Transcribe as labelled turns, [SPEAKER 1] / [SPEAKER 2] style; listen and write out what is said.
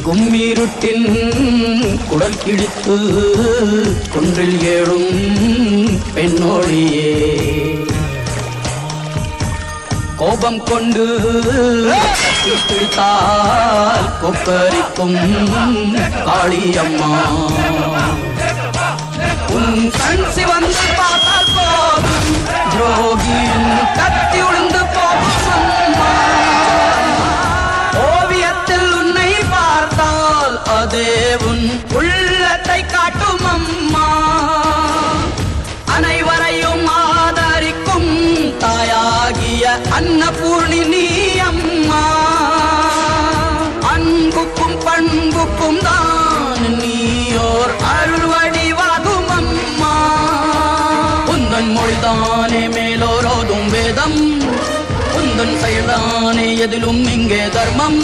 [SPEAKER 1] கும்மீருட்டின் குடல் கிழித்து குன்றில் ஏழும் பெண்ணோழியே கோபம் கொண்டு பிடித்தால் கொப்பரிக்கும் காளியம்மா உன் கண் சிவந்து பார்த்தால் போதும் துரோகியின் கத்தி உளுந்து போகும் அம்மா ஓவியத்தில் உன்னை பார்த்தால் அதே உன் உள்ளத்தை காட்டும் அம்மா அனைவரையும் ஆதரிக்கும் தாயாகிய அன்னபூர்ணி நீ அம்மா அன்புக்கும் பண்புக்கும் தான் நீயோர் அருள் வடிவாகும் அம்மா உந்தன் மொழிதானே மேலோரோதும் வேதம் உந்தன் செயல்தானே எதிலும் இங்கே தர்மம்